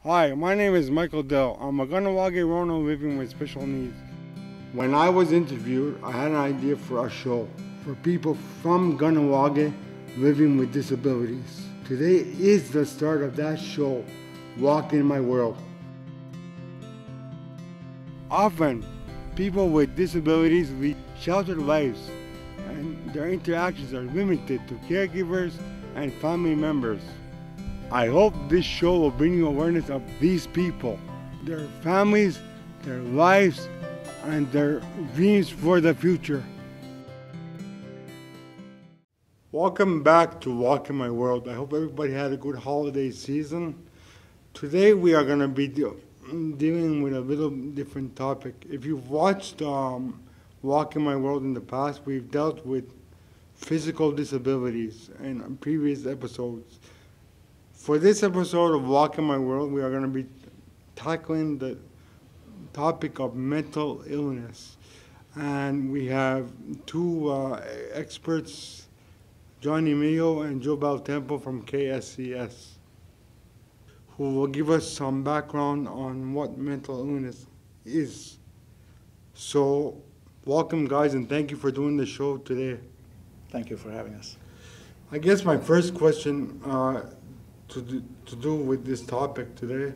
Hi, my name is Michael Dell. I'm a Ganawage Rono living with special needs. When I was interviewed, I had an idea for a show for people from Ganawage living with disabilities. Today is the start of that show, Walk in My World. Often, people with disabilities lead sheltered lives, and their interactions are limited to caregivers and family members. I hope this show will bring you awareness of these people, their families, their lives, and their dreams for the future. Welcome back to Walk in My World. I hope everybody had a good holiday season. Today we are going to be dealing with a little different topic. If you've watched Walk in My World in the past, we've dealt with physical disabilities in previous episodes. For this episode of Walk in My World, we are going to be tackling the topic of mental illness. And we have two experts, Johnny Mayo and Joe Beltempo from KSCS, who will give us some background on what mental illness is. So, welcome guys, and thank you for doing the show today. Thank you for having us. I guess my first question to do with this topic today,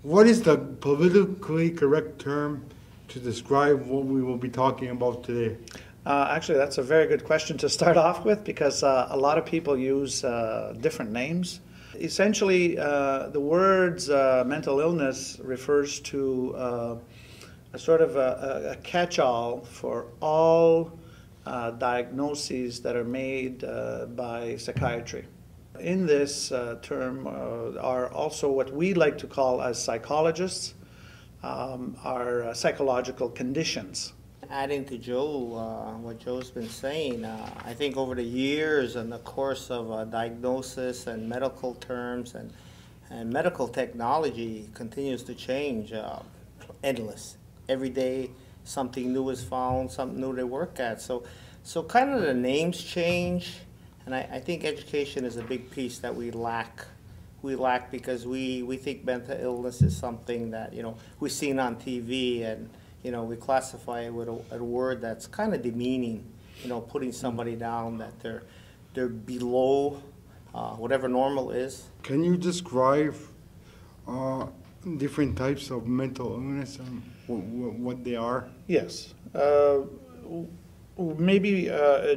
what is the politically correct term to describe what we will be talking about today? Actually, that's a very good question to start off with because a lot of people use different names. Essentially, the words mental illness refers to a sort of a catch-all for all diagnoses that are made by psychiatry. In this term are also what we like to call as psychologists are psychological conditions. Adding to Joe, what Joe's been saying, I think over the years and the course of diagnosis and medical terms and medical technology continues to change, endless. Every day something new is found, something new they work at. So kind of the names change, and I think education is a big piece that we lack. We lack because we think mental illness is something that, we've seen on TV, and we classify it with a word that's kind of demeaning, putting somebody down, that they're below whatever normal is. Can you describe different types of mental illness and what they are? Yes. Maybe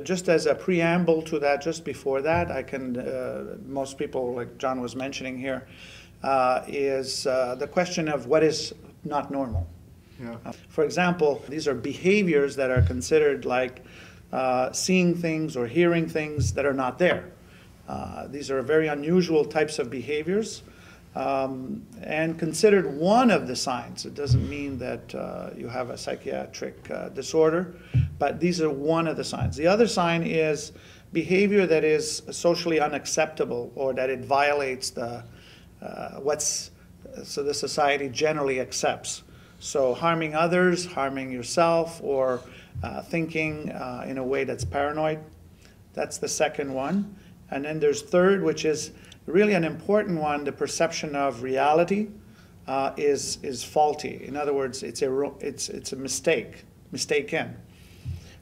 just as a preamble to that, just before that, I can, most people, like John was mentioning here, is the question of what is not normal. Yeah. For example, these are behaviors that are considered like seeing things or hearing things that are not there. These are very unusual types of behaviors and considered one of the signs. It doesn't mean that you have a psychiatric disorder, but these are one of the signs. The other sign is behavior that is socially unacceptable, or that it violates the the society generally accepts. So harming others, harming yourself, or thinking in a way that's paranoid. That's the second one. And then there's third, which is really an important one. The perception of reality is faulty. In other words, it's a mistaken.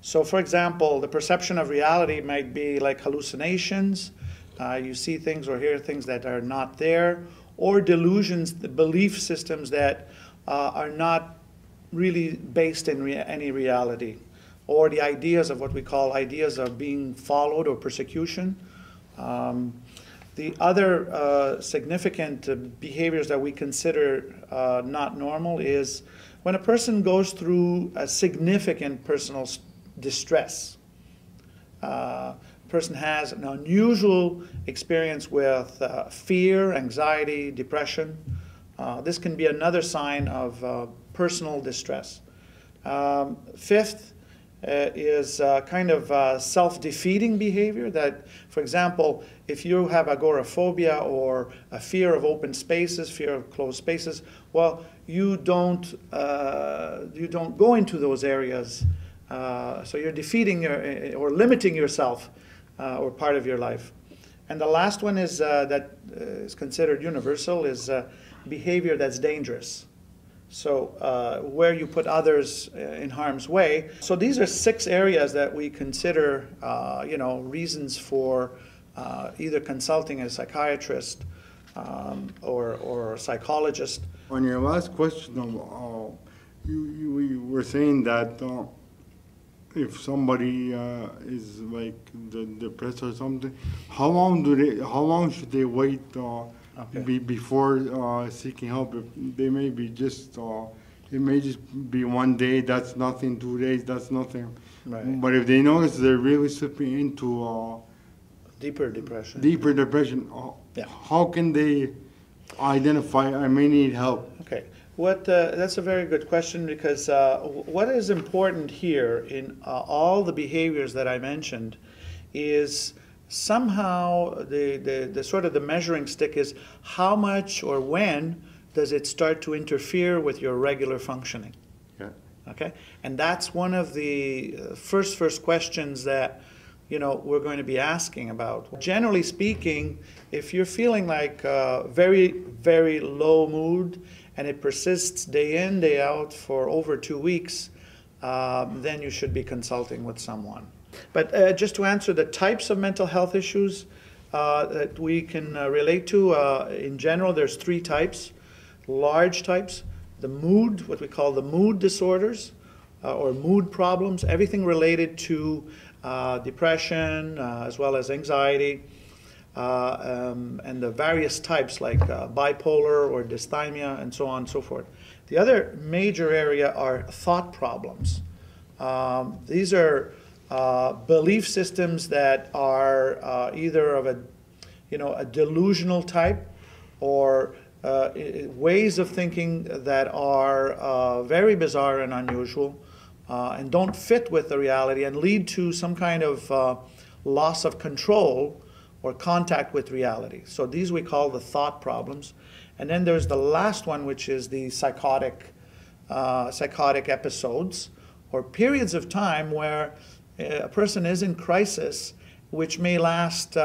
So for example, the perception of reality might be like hallucinations. You see things or hear things that are not there, or delusions, the belief systems that are not really based in any reality, or the ideas of what we call ideas of being followed or persecution. The other significant behaviors that we consider not normal is when a person goes through a significant personal distress. Person has an unusual experience with fear, anxiety, depression. This can be another sign of personal distress. Fifth is kind of self-defeating behavior that, for example, if you have agoraphobia or a fear of open spaces, fear of closed spaces, well, you don't go into those areas. So you're defeating or limiting yourself or part of your life. And the last one is that is considered universal is behavior that's dangerous. So where you put others in harm's way. So these are 6 areas that we consider, reasons for either consulting a psychiatrist or a psychologist. On your last question, you were saying that if somebody is like depressed or something, how long should they wait before seeking help? If they may be just it may just be 1 day, that's nothing. 2 days, that's nothing. Right. But if they notice they're really slipping into Deeper depression. How can they identify I may need help? Okay. That's a very good question, because what is important here in all the behaviors that I mentioned is somehow the sort of the measuring stick is how much or when does it start to interfere with your regular functioning. Yeah. Okay? And that's one of the first questions that we're going to be asking about. Generally speaking, if you're feeling like very, very low mood and it persists day in, day out for over 2 weeks, then you should be consulting with someone. But just to answer the types of mental health issues that we can relate to, in general, there's 3 types, large types. The mood, what we call the mood disorders or mood problems, everything related to depression as well as anxiety, and the various types like bipolar or dysthymia and so on and so forth. The other major area are thought problems. These are belief systems that are either of a delusional type or ways of thinking that are very bizarre and unusual and don't fit with the reality and lead to some kind of loss of control or contact with reality. So these we call the thought problems. And then there's the last one, which is the psychotic episodes or periods of time where a person is in crisis, which may last,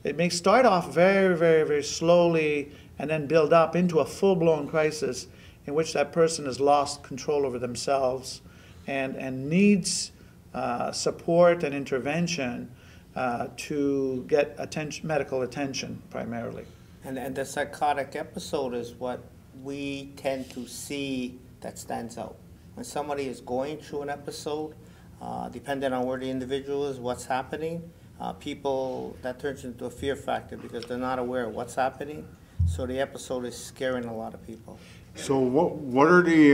it may start off very, very, very slowly and then build up into a full-blown crisis in which that person has lost control over themselves and needs support and intervention to get medical attention primarily. And the psychotic episode is what we tend to see that stands out. When somebody is going through an episode, depending on where the individual is, what's happening, people, that turns into a fear factor because they're not aware of what's happening. So the episode is scaring a lot of people. So what are the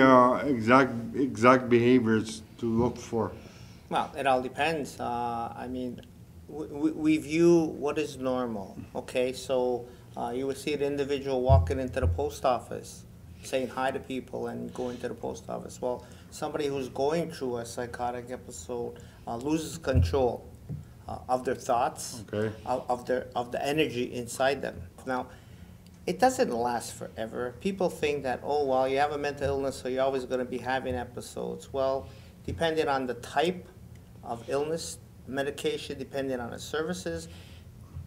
exact behaviors to look for? Well, it all depends. I mean, we view what is normal. Okay, so you would see the individual walking into the post office, saying hi to people and going to the post office. Well, somebody who's going through a psychotic episode loses control of their thoughts, okay, of the energy inside them. Now, it doesn't last forever. People think that, oh, well, you have a mental illness, so you're always going to be having episodes. Well, depending on the type of illness, medication, depending on the services,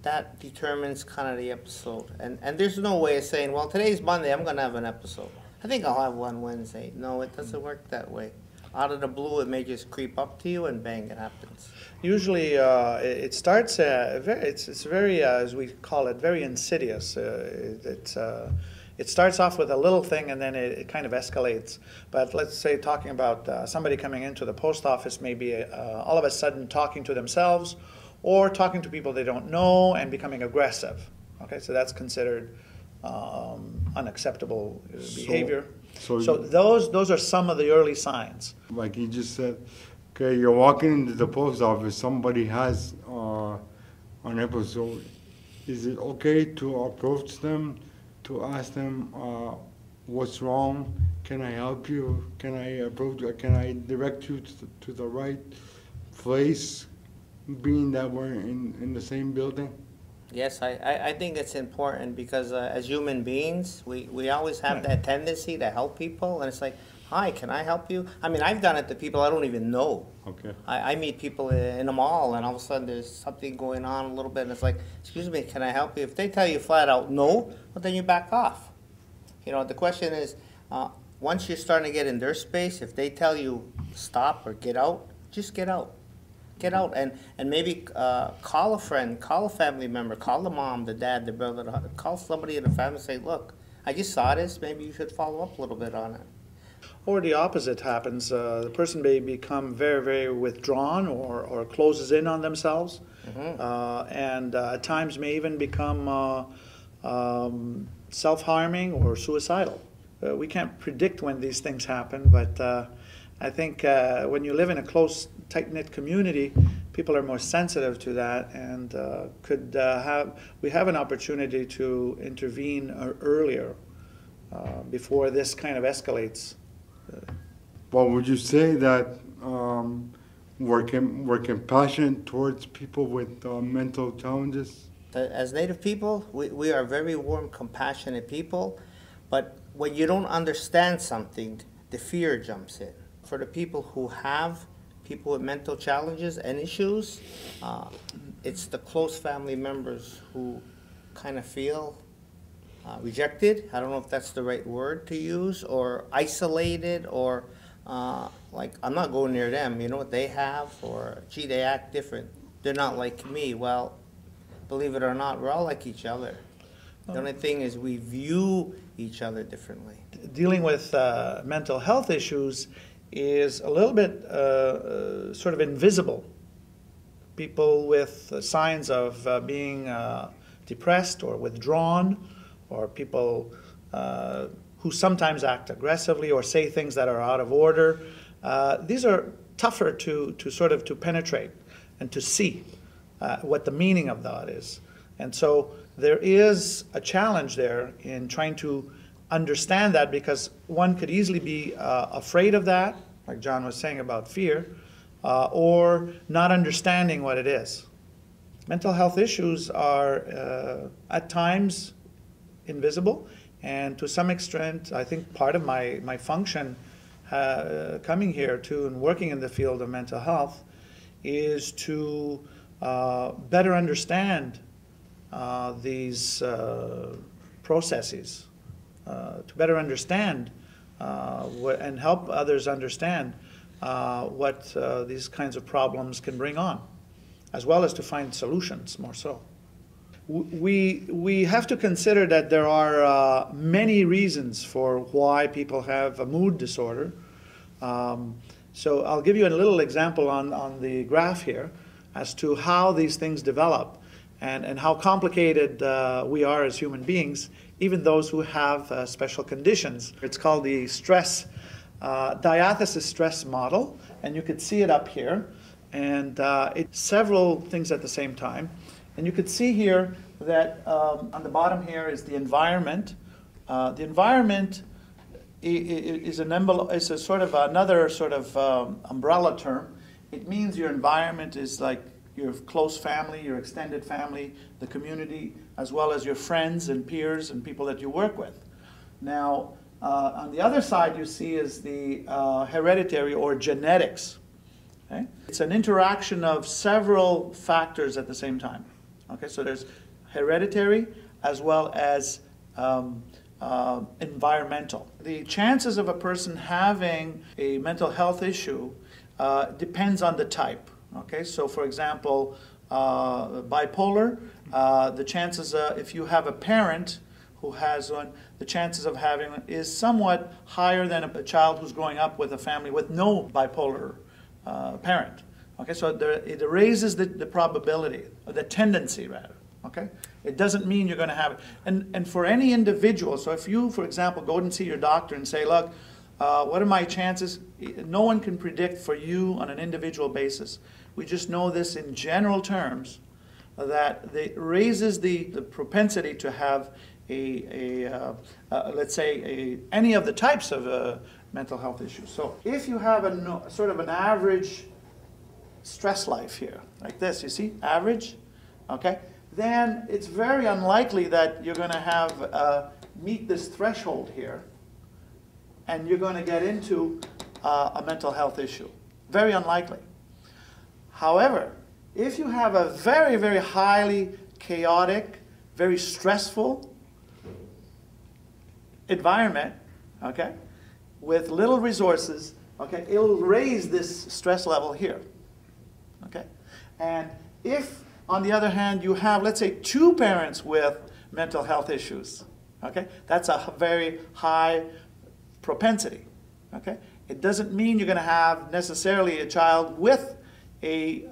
that determines kind of the episode. And there's no way of saying, well, today's Monday, I'm going to have an episode. I think I'll have one Wednesday. No, it doesn't work that way. Out of the blue, it may just creep up to you, and bang, it happens. Usually, it starts. It's very, as we call it, very insidious. It starts off with a little thing, and then it kind of escalates. But let's say talking about somebody coming into the post office, maybe all of a sudden talking to themselves, or talking to people they don't know and becoming aggressive. Okay, so that's considered unacceptable behavior. So those are some of the early signs. Like you just said, okay, you're walking into the post office, somebody has an episode. Is it okay to approach them, to ask them what's wrong? Can I help you? Can I approach you? Can I direct you to the right place, being that we're in the same building? Yes, I think it's important because as human beings, we always have that tendency to help people, and it's like, hi, can I help you? I mean, I've done it to people I don't even know. Okay. I meet people in a mall, and all of a sudden there's something going on a little bit, and it's like, excuse me, can I help you? If they tell you flat out no, well, then you back off. You know, the question is, once you're starting to get in their space, if they tell you stop or get out, just get out. Get out and maybe call a friend, call a family member, call the mom, the dad, the brother, call somebody in the family and say, look, I just saw this, maybe you should follow up a little bit on it. Or the opposite happens. The person may become very, very withdrawn or closes in on themselves, and at times may even become self-harming or suicidal. We can't predict when these things happen, but I think when you live in a close, tight-knit community, people are more sensitive to that, and we have an opportunity to intervene earlier before this kind of escalates. Well, would you say that we're compassionate towards people with mental challenges? As Native people, we are very warm, compassionate people, but when you don't understand something, the fear jumps in. For the people who have people with mental challenges and issues, it's the close family members who kind of feel rejected. I don't know if that's the right word to use, or isolated, or like, I'm not going near them, you know what they have, or gee, they act different. They're not like me. Well, believe it or not, we're all like each other. The only thing is we view each other differently. Dealing with mental health issues is a little bit sort of invisible. People with signs of being depressed or withdrawn, or people who sometimes act aggressively or say things that are out of order. These are tougher to penetrate and to see what the meaning of that is. And so there is a challenge there in trying to understand that, because one could easily be afraid of that, like John was saying about fear, or not understanding what it is. Mental health issues are at times invisible, and to some extent, I think part of my function coming here too and working in the field of mental health is to better understand these processes, to better understand and help others understand what these kinds of problems can bring on, as well as to find solutions more so. We have to consider that there are many reasons for why people have a mood disorder. So I'll give you a little example on the graph here as to how these things develop and how complicated we are as human beings, even those who have special conditions. It's called the stress, diathesis stress model, and you could see it up here. And it's several things at the same time. And you could see here that on the bottom here is the environment. The environment is a sort of another sort of umbrella term. It means your environment is like your close family, your extended family, the community, as well as your friends and peers and people that you work with. Now, on the other side you see is the hereditary or genetics. Okay? It's an interaction of several factors at the same time. Okay, so there's hereditary as well as environmental. The chances of a person having a mental health issue depends on the type. Okay, so for example, bipolar, the chances if you have a parent who has one, the chances of having one is somewhat higher than a child who's growing up with a family with no bipolar parent. Okay, so it raises the probability, or the tendency rather. Okay, it doesn't mean you're going to have it. And for any individual, so if you, for example, go and see your doctor and say, look, what are my chances? No one can predict for you on an individual basis. We just know this in general terms, that it raises the propensity to have let's say, any of the types of mental health issues. So if you have sort of an average stress life here, like this, you see, average, okay, then it's very unlikely that you're going to have meet this threshold here and you're going to get into a mental health issue. Very unlikely. However, if you have a very, very highly chaotic, very stressful environment, okay, with little resources, okay, it'll raise this stress level here, okay? And if, on the other hand, you have, let's say, 2 parents with mental health issues, okay, that's a very high propensity, okay? It doesn't mean you're going to have necessarily a child with a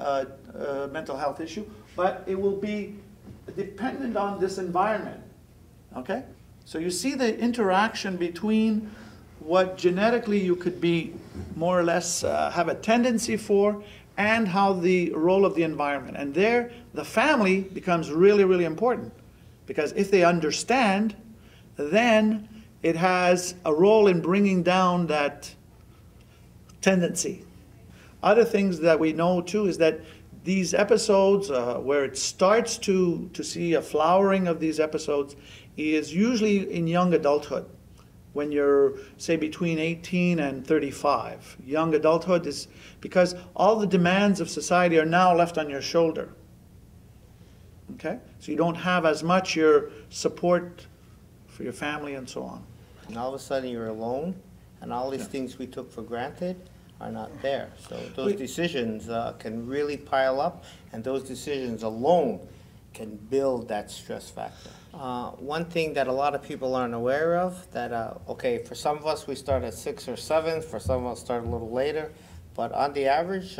mental health issue, but it will be dependent on this environment, okay? So you see the interaction between what genetically you could be more or less have a tendency for, and how the role of the environment. And there, the family becomes really, really important, because if they understand, then it has a role in bringing down that tendency. Other things that we know too is that these episodes, where it starts to see a flowering of these episodes, is usually in young adulthood. When you're, say, between 18 and 35. Young adulthood is because all the demands of society are now left on your shoulder. Okay? So you don't have as much your support for your family and so on. And all of a sudden you're alone, and all these things we took for granted are not there. So those decisions can really pile up, and those decisions alone can build that stress factor. One thing that a lot of people aren't aware of, that, okay, for some of us we start at 6 or 7, for some of us start a little later, but on the average,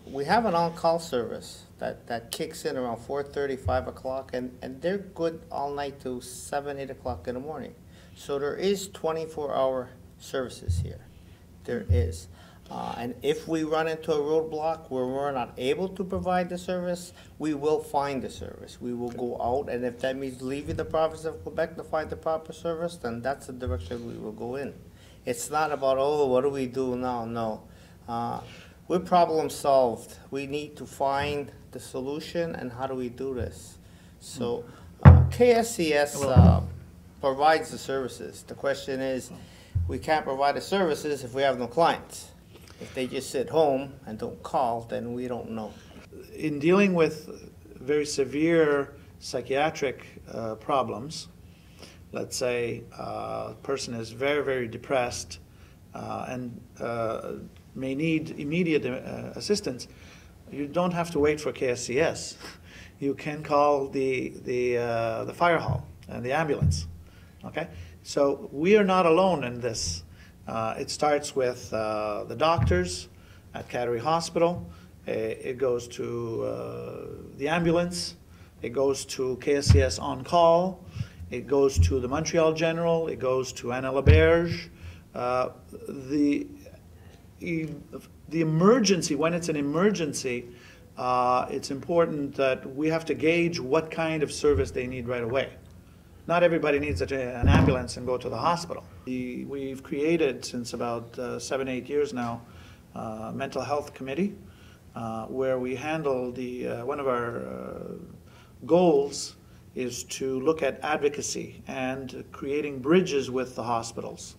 we have an on-call service that kicks in around 4:30, 5 o'clock, and they're good all night to 7, 8 o'clock in the morning. So there is 24-hour services here. There is. And if we run into a roadblock where we're not able to provide the service, we will find the service. We will go out, and if that means leaving the province of Quebec to find the proper service, then that's the direction we will go in. It's not about, oh, what do we do now? No. We're problem solved. We need to find the solution, and how do we do this? So KSCS provides the services. The question is, we can't provide the services if we have no clients. If they just sit home and don't call, then we don't know. In dealing with very severe psychiatric problems, let's say a person is very, very depressed and may need immediate assistance, you don't have to wait for KSCS. You can call the fire hall and the ambulance. Okay, so we are not alone in this. It starts with the doctors at Cattery Hospital. It goes to the ambulance. It goes to KSCS On Call. It goes to the Montreal General. It goes to Anna Laberge. The emergency, when it's an emergency, it's important that we have to gauge what kind of service they need right away. Not everybody needs an ambulance and go to the hospital. We've created, since about 7, 8 years now, a mental health committee where we handle one of our goals is to look at advocacy and creating bridges with the hospitals.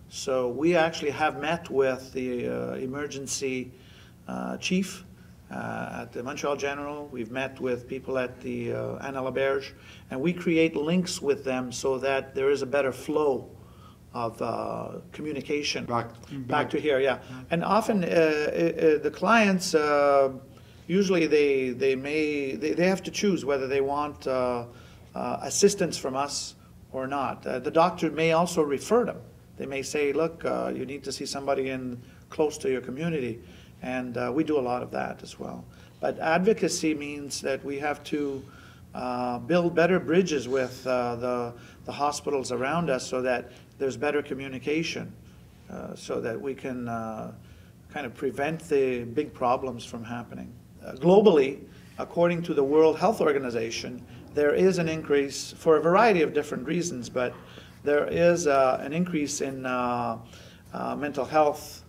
So we actually have met with the emergency chief at the Montreal General. We've met with people at the Anna Laberge, and we create links with them so that there is a better flow of communication back to here. Yeah, and often the clients usually they have to choose whether they want assistance from us or not. The doctor may also refer them. They may say, look, you need to see somebody close to your community. And we do a lot of that as well. But advocacy means that we have to build better bridges with the hospitals around us so that there's better communication, so that we can kind of prevent the big problems from happening. Globally, according to the World Health Organization, there is an increase for a variety of different reasons, but there is an increase in mental health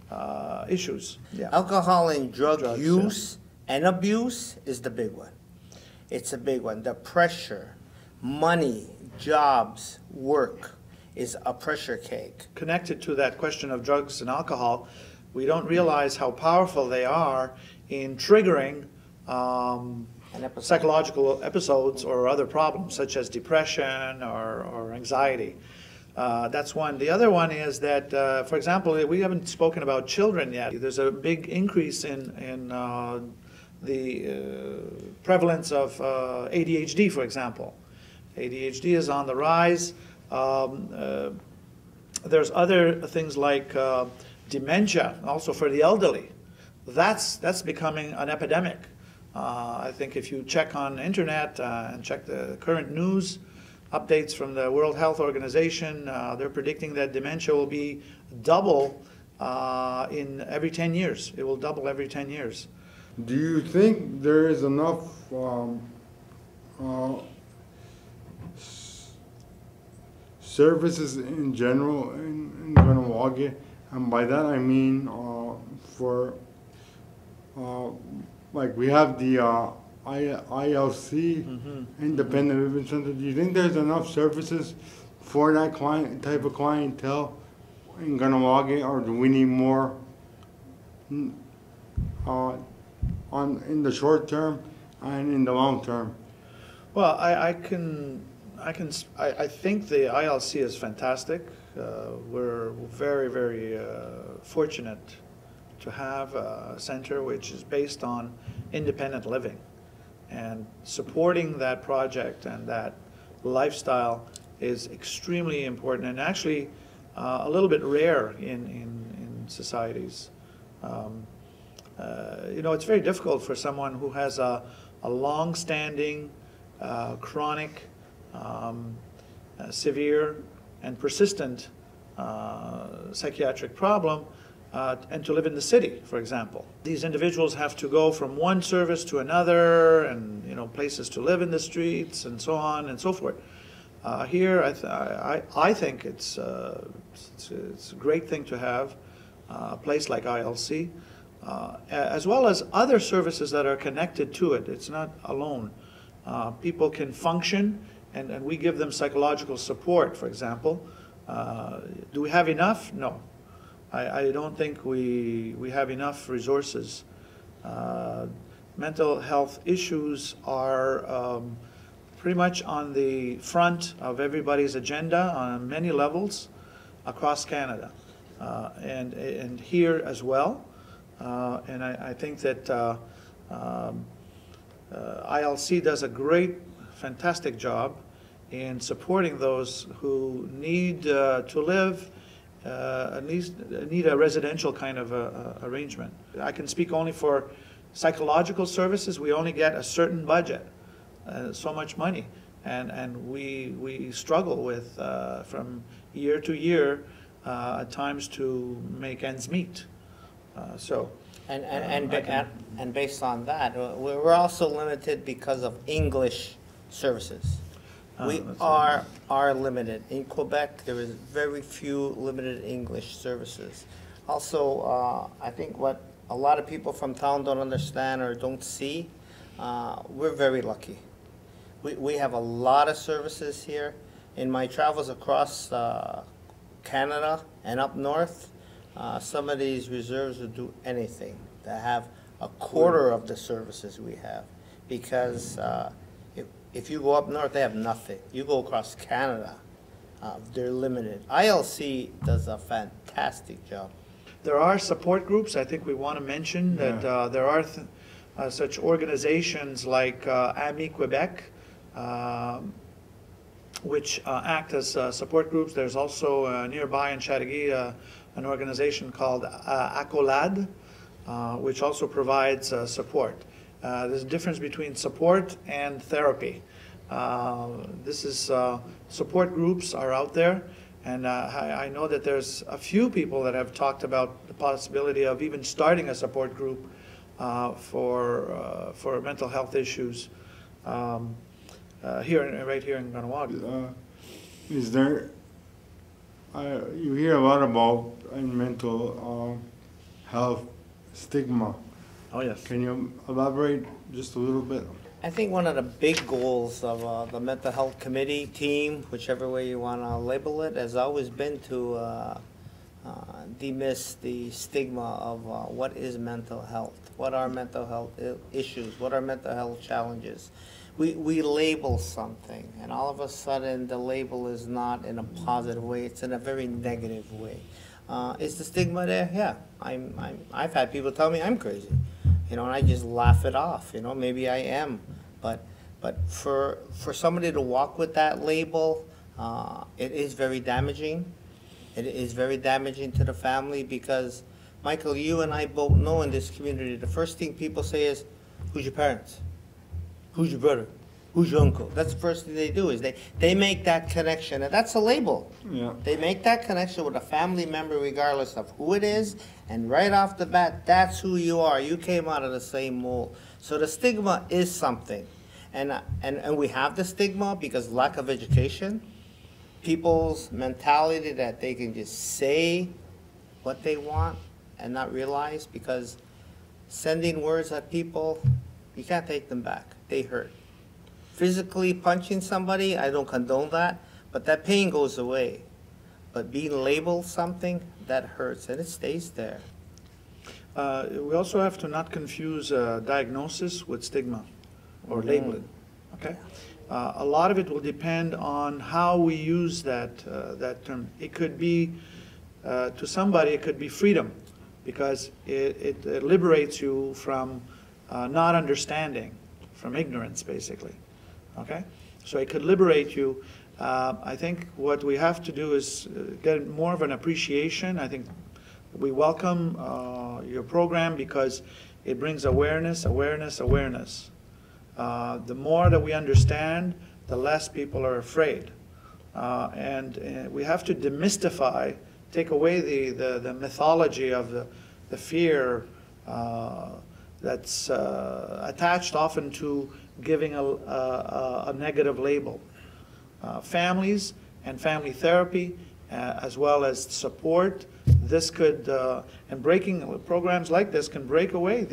issues. Yeah. Alcohol and drug use and abuse is the big one. It's a big one. The pressure, money, jobs, work. is a pressure cake. Connected to that question of drugs and alcohol, we don't realize how powerful they are in triggering psychological episodes or other problems such as depression or anxiety. That's one. The other one is that, for example, we haven't spoken about children yet. There's a big increase in the prevalence of ADHD, for example. ADHD is on the rise. There's other things like dementia, also for the elderly. That's becoming an epidemic. I think if you check on the internet and check the current news updates from the World Health Organization, they're predicting that dementia will be double in every 10 years. It will double every 10 years. Do you think there is enough services in general in Kahnawake? And by that I mean for like we have the ILC, Independent Living Center. Do you think there's enough services for that type of clientele in Kahnawake, or do we need more in the short term and in the long term? Well, I think the ILC is fantastic. We're very, very fortunate to have a center which is based on independent living, and supporting that project and that lifestyle is extremely important, and actually a little bit rare in societies. You know, it's very difficult for someone who has a long-standing, chronic, severe, and persistent psychiatric problem, and to live in the city, for example. These individuals have to go from one service to another, and places to live in the streets, and so on and so forth. Here, I think it's a great thing to have a place like ILC, as well as other services that are connected to it. It's not alone. People can function, and we give them psychological support, for example. Do we have enough? No. I don't think we have enough resources. Mental health issues are pretty much on the front of everybody's agenda on many levels across Canada, and here as well. And I think that ILC does a great, fantastic job in supporting those who need to live, at least need a residential kind of arrangement. I can speak only for psychological services. We only get a certain budget, so much money, and we struggle with from year to year at times to make ends meet. And based on that, we're also limited because of English services. We are limited. In Quebec, there is very few limited English services. Also, I think what a lot of people from town don't understand or don't see, we're very lucky. We have a lot of services here. In my travels across Canada and up north, some of these reserves would do anything to have a quarter of the services we have, because if you go up north, they have nothing. You go across Canada, they're limited. ILC does a fantastic job. There are support groups. I think we want to mention that there are such organizations like AMI Quebec, which act as support groups. There's also nearby in Chateauguay an organization called Accolade, which also provides support. There's a difference between support and therapy. Support groups are out there, and I know that there's a few people that have talked about the possibility of even starting a support group for mental health issues right here in Kahnawake. Is there, you hear a lot about mental health stigma. Oh, yes. Can you elaborate just a little bit? I think one of the big goals of the mental health committee team, whichever way you want to label it, has always been to demyst the stigma of what is mental health, what are mental health issues, what are mental health challenges. We label something, and all of a sudden the label is not in a positive way, it's in a very negative way. Is the stigma there? Yeah. I've had people tell me I'm crazy, and I just laugh it off, maybe I am. But for somebody to walk with that label, it is very damaging. It is very damaging to the family because, Michael, you and I both know in this community, the first thing people say is, who's your parents? Who's your brother? Who's your uncle? That's the first thing they do is they make that connection, and that's a label. Yeah. They make that connection with a family member regardless of who it is, and right off the bat, that's who you are. You came out of the same mold. So the stigma is something. And we have the stigma because lack of education, people's mentality that they can just say what they want and not realize, because sending words at people, you can't take them back. They hurt. Physically punching somebody, I don't condone that, but that pain goes away. But being labeled something, that hurts, and it stays there. We also have to not confuse diagnosis with stigma or labeling. Okay, a lot of it will depend on how we use that term. It could be to somebody, it could be freedom, because it liberates you from not understanding, from ignorance, basically. Okay, so it could liberate you. I think what we have to do is get more of an appreciation. I think we welcome your program because it brings awareness, awareness, awareness. The more that we understand, the less people are afraid. And we have to demystify, take away the mythology of the fear that's attached often to giving a negative label. Families and family therapy, as well as support, this could, and breaking programs like this can break away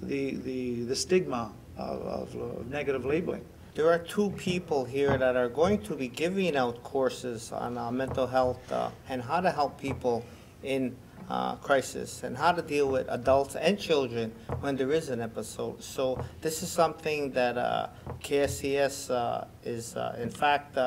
the stigma of negative labeling. There are two people here that are going to be giving out courses on mental health and how to help people in crisis and how to deal with adults and children when there is an episode. So this is something that KSCS is, in fact,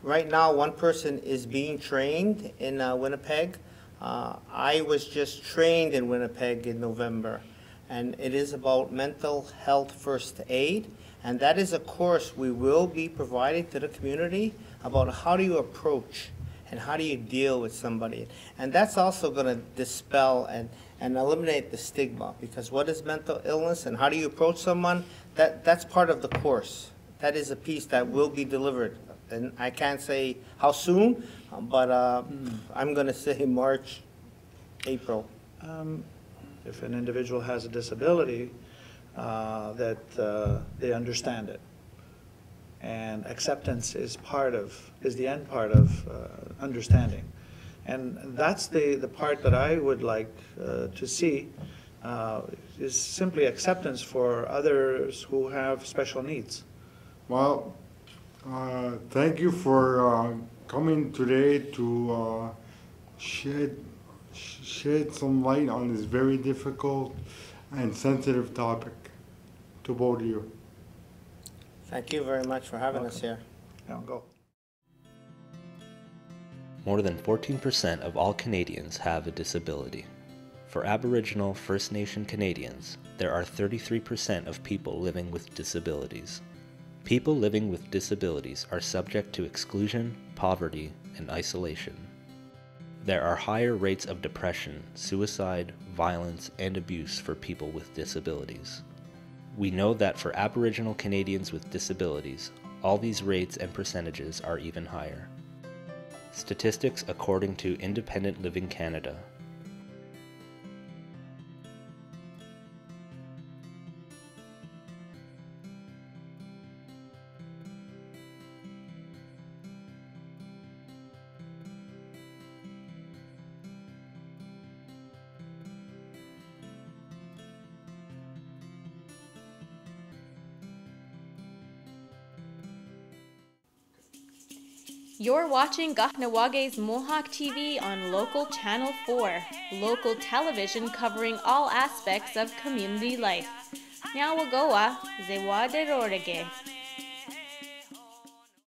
right now one person is being trained in Winnipeg. I was just trained in Winnipeg in November, and it is about mental health first aid. And that is a course we will be providing to the community about how do you approach and how do you deal with somebody. And that's also going to dispel and eliminate the stigma, because what is mental illness and how do you approach someone, that's part of the course. That is a piece that will be delivered. And I can't say how soon, but I'm going to say March, April. If an individual has a disability, that they understand it. And acceptance is the end part of understanding. And that's the part that I would like to see, is simply acceptance for others who have special needs. Well, thank you for coming today to shed some light on this very difficult and sensitive topic to both of you. Thank you very much for having us here. Go. More than 14% of all Canadians have a disability. For Aboriginal First Nation Canadians, there are 33% of people living with disabilities. People living with disabilities are subject to exclusion, poverty, and isolation. There are higher rates of depression, suicide, violence, and abuse for people with disabilities. We know that for Aboriginal Canadians with disabilities, all these rates and percentages are even higher. Statistics according to Independent Living Canada. You're watching Gahnawage's Mohawk TV on Local Channel 4, local television covering all aspects of community life. Nyawagoa, Zewaderorege.